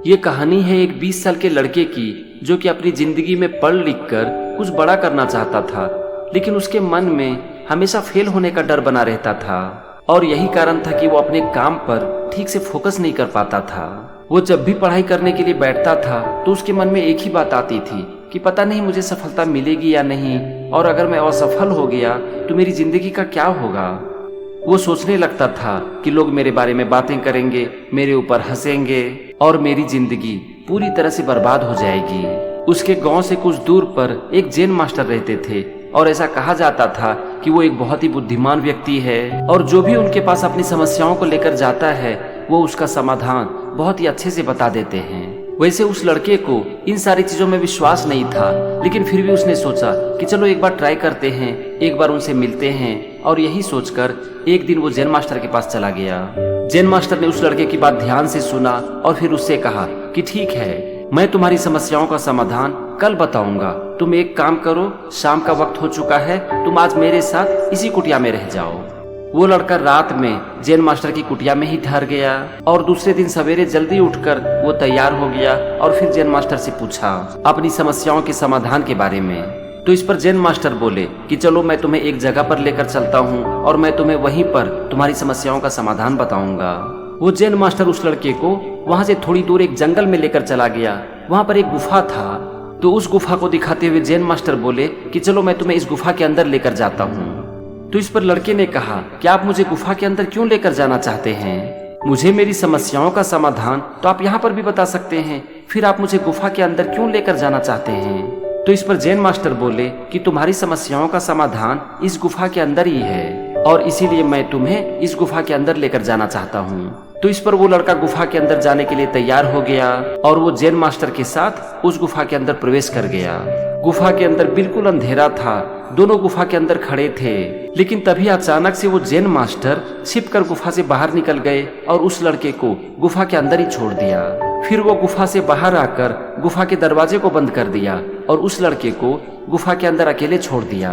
ये कहानी है एक 20 साल के लड़के की जो कि अपनी जिंदगी में पढ़ लिख कर कुछ बड़ा करना चाहता था, लेकिन उसके मन में हमेशा फेल होने का डर बना रहता था और यही कारण था कि वो अपने काम पर ठीक से फोकस नहीं कर पाता था। वो जब भी पढ़ाई करने के लिए बैठता था तो उसके मन में एक ही बात आती थी कि पता नहीं मुझे सफलता मिलेगी या नहीं, और अगर मैं असफल हो गया तो मेरी जिंदगी का क्या होगा। वो सोचने लगता था कि लोग मेरे बारे में बातें करेंगे, मेरे ऊपर हंसेंगे और मेरी जिंदगी पूरी तरह से बर्बाद हो जाएगी। उसके गांव से कुछ दूर पर एक जैन मास्टर रहते थे और ऐसा कहा जाता था कि वो एक बहुत ही बुद्धिमान व्यक्ति है और जो भी उनके पास अपनी समस्याओं को लेकर जाता है वो उसका समाधान बहुत ही अच्छे से बता देते हैं। वैसे उस लड़के को इन सारी चीजों में विश्वास नहीं था, लेकिन फिर भी उसने सोचा कि चलो एक बार ट्राई करते हैं, एक बार उनसे मिलते हैं। और यही सोचकर एक दिन वो जैन मास्टर के पास चला गया। जैन मास्टर ने उस लड़के की बात ध्यान से सुना और फिर उससे कहा कि ठीक है, मैं तुम्हारी समस्याओं का समाधान कल बताऊंगा। तुम एक काम करो, शाम का वक्त हो चुका है, तुम आज मेरे साथ इसी कुटिया में रह जाओ। वो लड़का रात में जैन मास्टर की कुटिया में ही ठहर गया और दूसरे दिन सवेरे जल्दी उठकर वो तैयार हो गया और फिर जैन मास्टर से पूछा अपनी समस्याओं के समाधान के बारे में। तो इस पर जैन मास्टर बोले कि चलो मैं तुम्हें एक जगह पर लेकर चलता हूँ और मैं तुम्हें वहीं पर तुम्हारी समस्याओं का समाधान बताऊंगा। वो जैन मास्टर उस लड़के को वहाँ से थोड़ी दूर एक जंगल में लेकर चला गया। वहाँ पर एक गुफा था, तो उस गुफा को दिखाते हुए जैन मास्टर बोले कि चलो मैं तुम्हें इस गुफा के अंदर लेकर जाता हूँ। तो इस पर लड़के ने कहा कि आप मुझे गुफा के अंदर क्यों लेकर जाना चाहते हैं? मुझे मेरी समस्याओं का समाधान तो आप यहाँ पर भी बता सकते हैं, फिर आप मुझे गुफा के अंदर क्यों लेकर जाना चाहते हैं? तो इस पर जैन मास्टर बोले कि तुम्हारी समस्याओं का समाधान इस गुफा के अंदर ही है और इसीलिए मैं तुम्हें इस गुफा के अंदर लेकर जाना चाहता हूँ। तो इस पर वो लड़का गुफा के अंदर जाने के लिए तैयार हो गया और वो जैन मास्टर के साथ उस गुफा के अंदर प्रवेश कर गया। गुफा के अंदर बिल्कुल अंधेरा था, दोनों गुफा के अंदर खड़े थे, लेकिन तभी अचानक से वो जैन मास्टर छिपकर गुफा से बाहर निकल गए और उस लड़के को गुफा के अंदर ही छोड़ दिया। फिर वो गुफा से बाहर आकर गुफा के दरवाजे को बंद कर दिया और उस लड़के को गुफा के अंदर अकेले छोड़ दिया।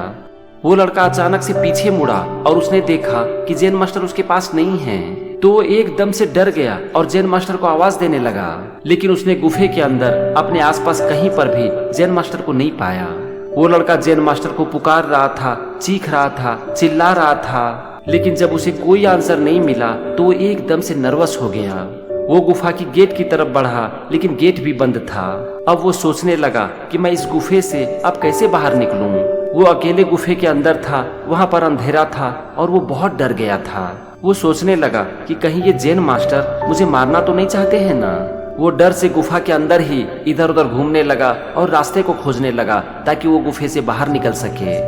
वो लड़का अचानक से पीछे मुड़ा और उसने देखा कि जैन मास्टर उसके पास नहीं है, तो वो एकदम से डर गया और जैन मास्टर को आवाज देने लगा, लेकिन उसने गुफे के अंदर अपने आसपास कहीं पर भी जैन मास्टर को नहीं पाया। वो लड़का जैन मास्टर को पुकार रहा था, चीख रहा था, चिल्ला रहा था, लेकिन जब उसे कोई आंसर नहीं मिला तो वो एकदम से नर्वस हो गया। वो गुफा की गेट की तरफ बढ़ा, लेकिन गेट भी बंद था। अब वो सोचने लगा कि मैं इस गुफे से अब कैसे बाहर निकलूं। वो अकेले गुफे के अंदर था, वहां पर अंधेरा था और वो बहुत डर गया था। वो सोचने लगा कि कहीं ये जैन मास्टर मुझे मारना तो नहीं चाहते हैं ना। वो डर से गुफा के अंदर ही इधर उधर घूमने लगा और रास्ते को खोजने लगा ताकि वो गुफे से बाहर निकल सके।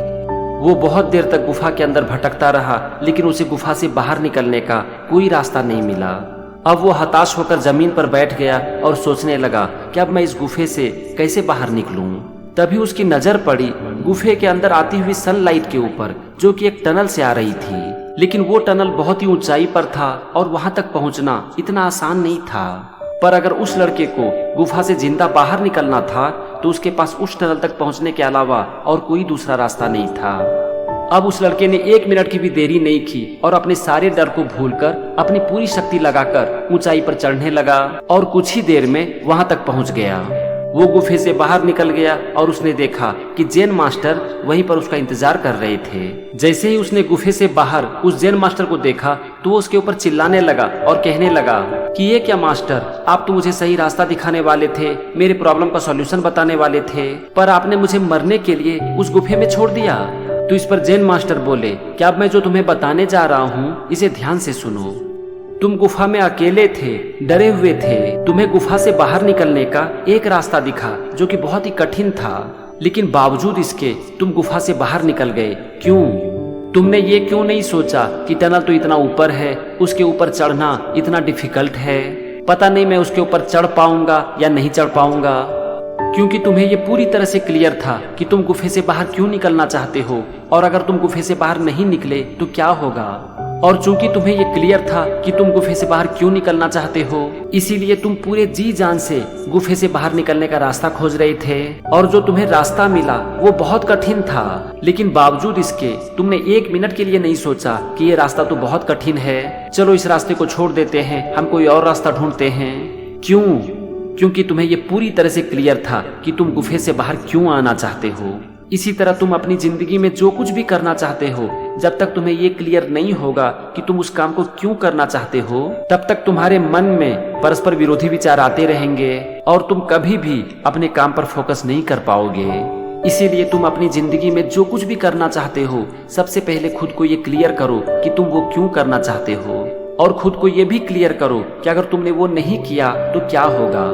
वो बहुत देर तक गुफा के अंदर भटकता रहा, लेकिन उसे गुफा से बाहर निकलने का कोई रास्ता नहीं मिला। अब वो हताश होकर जमीन पर बैठ गया और सोचने लगा कि अब मैं इस गुफे से कैसे बाहर निकलूं। तभी उसकी नजर पड़ी गुफे के अंदर आती हुई सनलाइट के ऊपर, जो कि एक टनल से आ रही थी, लेकिन वो टनल बहुत ही ऊंचाई पर था और वहां तक पहुंचना इतना आसान नहीं था। पर अगर उस लड़के को गुफा से जिंदा बाहर निकलना था तो उसके पास उस टनल तक पहुंचने के अलावा और कोई दूसरा रास्ता नहीं था। अब उस लड़के ने 1 मिनट की भी देरी नहीं की और अपने सारे डर को भूलकर अपनी पूरी शक्ति लगाकर ऊंचाई पर चढ़ने लगा और कुछ ही देर में वहां तक पहुंच गया। वो गुफे से बाहर निकल गया और उसने देखा कि जैन मास्टर वहीं पर उसका इंतजार कर रहे थे। जैसे ही उसने गुफे से बाहर उस जैन मास्टर को देखा तो वो उसके ऊपर चिल्लाने लगा और कहने लगा कि ये क्या मास्टर, आप तो मुझे सही रास्ता दिखाने वाले थे, मेरे प्रॉब्लम का सॉल्यूशन बताने वाले थे, पर आपने मुझे मरने के लिए उस गुफे में छोड़ दिया। तो इस पर जैन मास्टर बोले कि अब मैं जो तुम्हें बताने जा रहा हूँ इसे ध्यान से सुनो। तुम गुफा में अकेले थे, डरे हुए थे, तुम्हें गुफा से बाहर निकलने का एक रास्ता दिखा जो कि बहुत ही कठिन था, लेकिन बावजूद इसके तुम गुफा से बाहर निकल गए। क्यों? तुमने ये क्यों नहीं सोचा कि टनल तो इतना ऊपर है, उसके ऊपर चढ़ना इतना डिफिकल्ट है, पता नहीं मैं उसके ऊपर चढ़ पाऊंगा या नहीं चढ़ पाऊंगा। क्योंकि तुम्हें ये पूरी तरह से क्लियर था कि तुम गुफे से बाहर क्यों निकलना चाहते हो और अगर तुम गुफे से बाहर नहीं निकले तो क्या होगा। और चूंकि तुम्हें ये क्लियर था कि तुम गुफे से बाहर क्यों निकलना चाहते हो, इसीलिए तुम पूरे जी जान से गुफे से बाहर निकलने का रास्ता खोज रहे थे और जो तुम्हें रास्ता मिला वो बहुत कठिन था, लेकिन बावजूद इसके तुमने 1 मिनट के लिए नहीं सोचा कि ये रास्ता तो बहुत कठिन है, चलो इस रास्ते को छोड़ देते हैं, हम कोई और रास्ता ढूंढते हैं। क्यों? क्योंकि तुम्हें ये पूरी तरह से क्लियर था कि तुम गुफे से बाहर क्यों आना चाहते हो। इसी तरह तुम अपनी जिंदगी में जो कुछ भी करना चाहते हो, जब तक तुम्हें ये क्लियर नहीं होगा कि तुम उस काम को क्यों करना चाहते हो, तब तक तुम्हारे मन में परस्पर विरोधी विचार आते रहेंगे और तुम कभी भी अपने काम पर फोकस नहीं कर पाओगे। इसीलिए तुम अपनी जिंदगी में जो कुछ भी करना चाहते हो, सबसे पहले खुद को ये क्लियर करो कि तुम वो क्यों करना चाहते हो, और खुद को ये भी क्लियर करो कि अगर तुमने वो नहीं किया तो क्या होगा।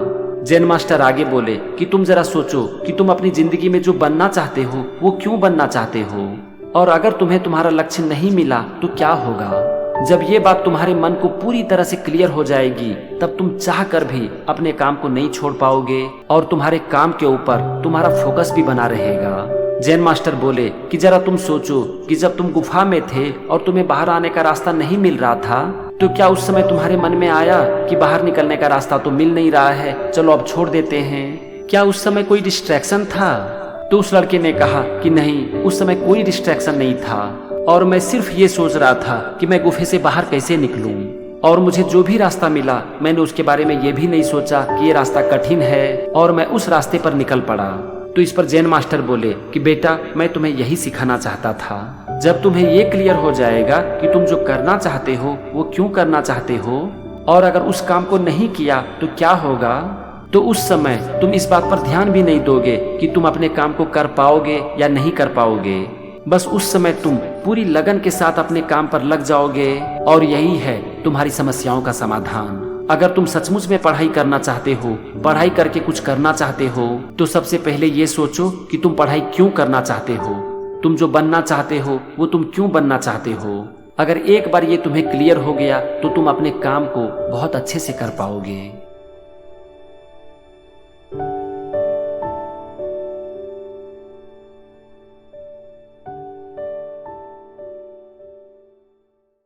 जैन मास्टर आगे बोले कि तुम जरा सोचो कि तुम अपनी जिंदगी में जो बनना चाहते हो वो क्यों बनना चाहते हो, और अगर तुम्हें तुम्हारा लक्ष्य नहीं मिला तो क्या होगा। जब ये बात तुम्हारे मन को पूरी तरह से क्लियर हो जाएगी, तब तुम चाह कर भी अपने काम को नहीं छोड़ पाओगे और तुम्हारे काम के ऊपर तुम्हारा फोकस भी बना रहेगा। जैन मास्टर बोले कि जरा तुम सोचो कि जब तुम गुफा में थे और तुम्हें बाहर आने का रास्ता नहीं मिल रहा था, तो क्या उस समय तुम्हारे मन में आया कि बाहर निकलने का रास्ता तो मिल नहीं रहा है, चलो अब छोड़ देते हैं। क्या उस समय कोई डिस्ट्रैक्शन था? तो उस लड़के ने कहा कि नहीं, उस समय कोई डिस्ट्रैक्शन नहीं था और मैं सिर्फ ये सोच रहा था कि मैं गुफे से बाहर कैसे निकलूं, और मुझे जो भी रास्ता मिला मैंने उसके बारे में ये भी नहीं सोचा कि ये रास्ता कठिन है, और मैं उस रास्ते पर निकल पड़ा। तो इस पर जैन मास्टर बोले कि बेटा, मैं तुम्हें यही सिखाना चाहता था। जब तुम्हें ये क्लियर हो जाएगा कि तुम जो करना चाहते हो वो क्यों करना चाहते हो, और अगर उस काम को नहीं किया तो क्या होगा, तो उस समय तुम इस बात पर ध्यान भी नहीं दोगे कि तुम अपने काम को कर पाओगे या नहीं कर पाओगे। बस उस समय तुम पूरी लगन के साथ अपने काम पर लग जाओगे, और यही है तुम्हारी समस्याओं का समाधान। अगर तुम सचमुच में पढ़ाई करना चाहते हो, पढ़ाई करके कुछ करना चाहते हो, तो सबसे पहले ये सोचो कि तुम पढ़ाई क्यों करना चाहते हो, तुम जो बनना चाहते हो वो तुम क्यों बनना चाहते हो। अगर एक बार ये तुम्हें क्लियर हो गया तो तुम अपने काम को बहुत अच्छे से कर पाओगे।